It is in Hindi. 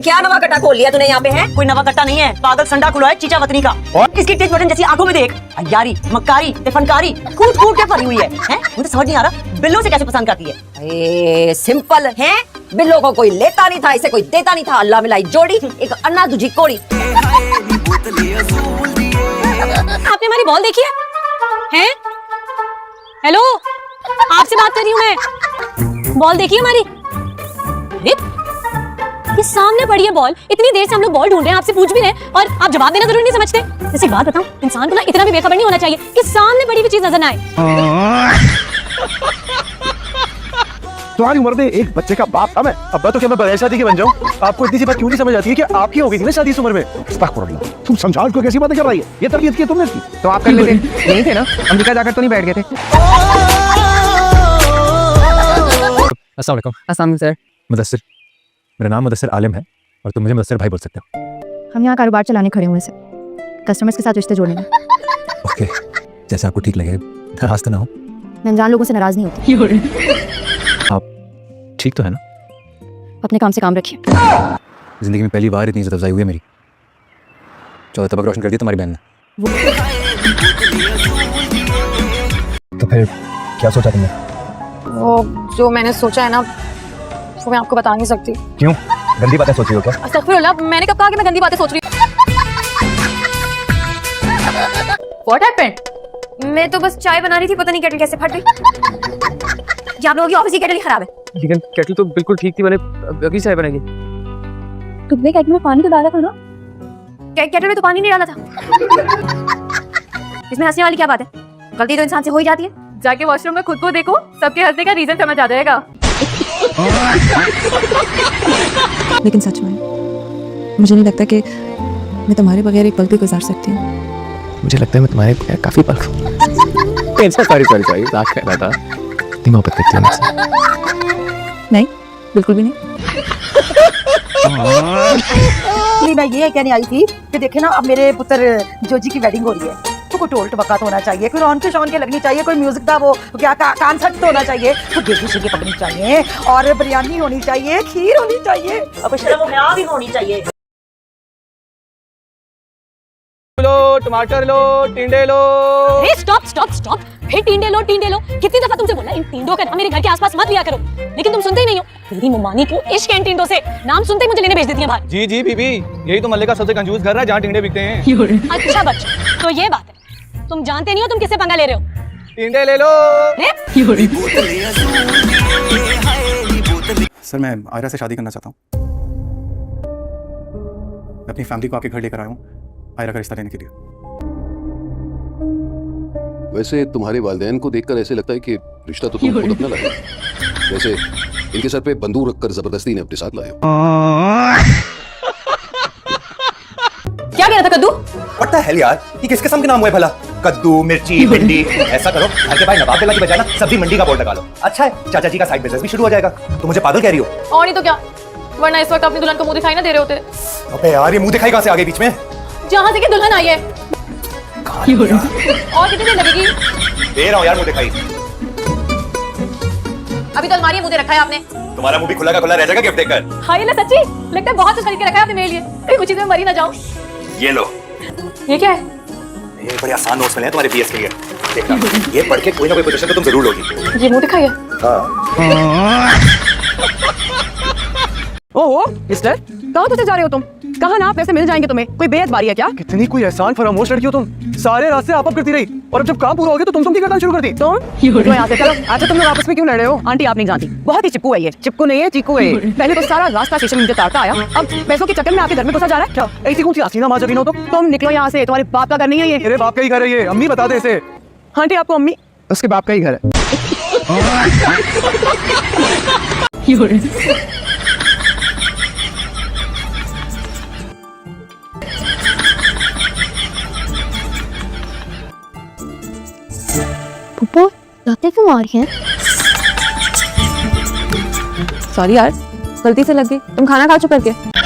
क्या नवा कट्टा खोल लिया तूने यहाँ पे है? कोई नवा कट्टा नहीं है, पागल संडा खुला है चीचा वतनी का। और इसकी तेज बटन जैसी आंखों में देख, अयारी, मक्कारी, फनकारी, कूद कूद के भरी हुई है। मुझे समझ नहीं आ रहा बिल्लों से कैसे पसंद करती है। सिंपल है, बिल्लों को कोई लेता नहीं था, इसे कोई देता नहीं था, अल्लाह मिलाई जोड़ी, एक अन्ना दूजी कोड़ी। आपने हमारी बॉल देखी है? हेलो, आपसे बात कर रही हूँ मैं। बॉल देखी हमारी? ये सामने पड़ी है बॉल, इतनी देर से हम लोग बॉल ढूंढ रहे हैं, आपसे पूछ भी रहे हैं और आप जवाब देना जरूरी नहीं समझते। जैसे बात बताऊं, इंसान को ना इतना भी बेखबर नहीं होना चाहिए कि सामने पड़ी हुई चीज नजर ना आए। तुम्हारी उम्र में एक बच्चे का बाप था मैं। अब तो क्या मैं बगैर शादी के बन जाऊं? आपको इतनी सी बात क्यों नहीं समझ आती है कि आपकी हो गई थी ना शादी इस उम्र में? अस्तगफुरुल्लाह, तुम समझाओ को कैसी बातें कर रही है? ये तरबियत की तुमने की तो आप कर लेते नहीं थे ना? अमेरिका जाकर तो नहीं बैठ गए थे? अस्सलाम वालेकुम। अस्सलाम सर। मुदस्सिर, मेरा नाम मुदस्सिर आलिम है और तुम मुझे मुदस्सिर भाई बोल सकते हो। हम यहाँ कारोबार चलाने खड़े हुए से कस्टमर्स के साथ रिश्ते जोड़ने में। ओके, जैसे आपको ठीक लगे, नाराज तो ना हो। मैं अनजान लोगों से नाराज नहीं होती। आप ठीक तो है ना? अपने काम से काम रखिए। जिंदगी में पहली बार इतनी इज्जत अफजाई हुई है मेरी। 14 तबक रोशन कर दी तुम्हारी बहन ने। तो फिर क्या सोचा तुमने? वो जो मैंने सोचा है ना, वो मैं आपको बता नहीं सकती। क्यों? गंदी बातें सोच रही हो क्या? अस्तगफुरुल्लाह, मैंने कब कहा कि मैं गंदी बातें सोच रही हूँ? What happened? मैं तो बस चाय बना रही थी, पता नहीं केटल कैसे फट गई। आप लोगों की ऑफिस की केटल ही खराब है। लेकिन केटल तो बिल्कुल ठीक थी, मैंने अभी चाय बनाई। तुमने केटल में पानी तो डाला था ना? केटल में तो पानी नहीं डाला था। इसमें हंसने वाली क्या बात है? गलती तो इंसान से हो ही जाती है। जाके वॉशरूम में खुद को देखो, सबके हंसने का रीजन समझ आ जाएगा। लेकिन सच में मुझे नहीं लगता कि मैं तुम्हारे बगैर एक पल भी गुजार सकती हूँ। मुझे लगता है मैं तुम्हारे बगैर काफी पल सॉरी मजाक कर रहा था। इतनी मोहब्बत करती हो मुझसे? नहीं, बिल्कुल भी नहीं। मैं ये कहने आई थी कि देखे ना, अब मेरे पुत्र जोजी की वेडिंग हो रही है, तो कोई टोल टबका तो होना चाहिए, कोई रौन के शौन के लगनी चाहिए, कोई म्यूजिक का वो क्या कॉन्सर्ट तो होना चाहिए, कोई देसी शेर की पकड़नी चाहिए और बिरयानी होनी चाहिए, खीर होनी चाहिए और कुछ शर्म भी होनी चाहिए। लो टमाटर लो, टिंडे लो। स्टॉप स्टॉप स्टॉप, फिर टिंडे लो टिंडे लो। कितनी दफा तुमसे बोला इन टिंडों का नाम मेरे घर के आसपास मत लिया करो, लेकिन तुम सुनते ही नहीं हो। तेरी मुमानी को इश्क है टिंडों से, नाम सुनते ही मुझे लेने भेज देती है बाहर। जी जी बीबी, यही तो मल्ले का सबसे कंजूस घर है जहाँ टिंडे बिकते हैं। अच्छा बच्चों, तो ये बात है, तुम जानते नहीं हो तुम किससे पंगा ले रहे हो। टिंडे ले लो। सर, मैं आयरा से शादी करना चाहता हूँ। मैं अपनी फैमिली को आपके घर लेकर आया हूँ आयरा का रिश्ता लेने के लिए। वैसे तुम्हारे वालिदैन को देखकर ऐसे लगता है कि रिश्ता तो तुम खुद अपना लाए हो। वैसे इनके सर पे बंदूक रखकर जबरदस्ती ने अपने साथ लाए हो। क्या कह रहा था कद्दू? What the hell यार, ये किस किस्म के नाम हुए भला? कद्दू, मिर्ची, भिंडी। ऐसा करो, घर के भाई नवाब बेला की बजाय ना सब्जी मंडी का बोर्ड लगा लो। अच्छा है, चाचा जी का साइड बिजनेस भी शुरू हो जाएगा। तुम मुझे पागल कह रही हो? और नहीं तो क्या, वरना इस वक्त अपनी दुल्हन को मुंह दिखाई ना दे रहे होते। अबे यार, ये मुंह दिखाई कहां से आ गई बीच में? जहाँ से कि दुल्हन आई है। और कितनी देर लगेगी? दे रहा हूं यार मुंह दिखाई। अभी तो अलमारी मुंह दे रखा है आपने। तुम्हारा मुंह भी खुला का खुला रह जाएगा गिफ्ट देकर। हाय ले सच्ची, लगता है बहुत कुछ खरीद के रखा है आपने मेरे लिए, कहीं कुछ चीज में मरी ना जाओ। ये लो। ये क्या है? ये बड़े आसान नोट्स मिले हैं तुम्हारे बीएस के लिए। देखना, ये पढ़ के कोई ना कोई पोजीशन पे तुम जरूर लोगी। ये मुंह दिखाई है। ओहो मिस्टर, कहाँ तुझे जा रहे हो तुम? कहाँ ना पैसे मिल जाएंगे तुम्हें? कोई बेअदबारी है क्या? कितनी कोई एहसान फरामोश लड़की हो तुम। सारे रास्ते आप करती रही और अब जब काम पूरा हो गया तो तुम की करना शुरू कर दी। तुम यहाँ से चलो। अच्छा, तुम लोग आपस में क्यों लड़ रहे हो? आंटी आप नहीं जानती, बहुत ही चिपकू है ये। चिपकू नहीं है, चीकू है। पहले तो सारा रास्ता स्टेशन मुझे तारता आया, अब पैसों के चक्कर में आपके घर में घुसा जा रहा है। क्या ऐसी कौन सी हसीना माँ जबीन हो तुम निकलो यहाँ से, तुम्हारे बाप का घर नहीं है ये। मेरे बाप का ही घर है ये। अम्मी बता दे इसे। आंटी आपको अम्मी, उसके बाप का ही घर है। पुप्पो, लाते क्यों आ रही हैं? सॉरी यार, गलती से लग गई। तुम खाना खा चुके करके।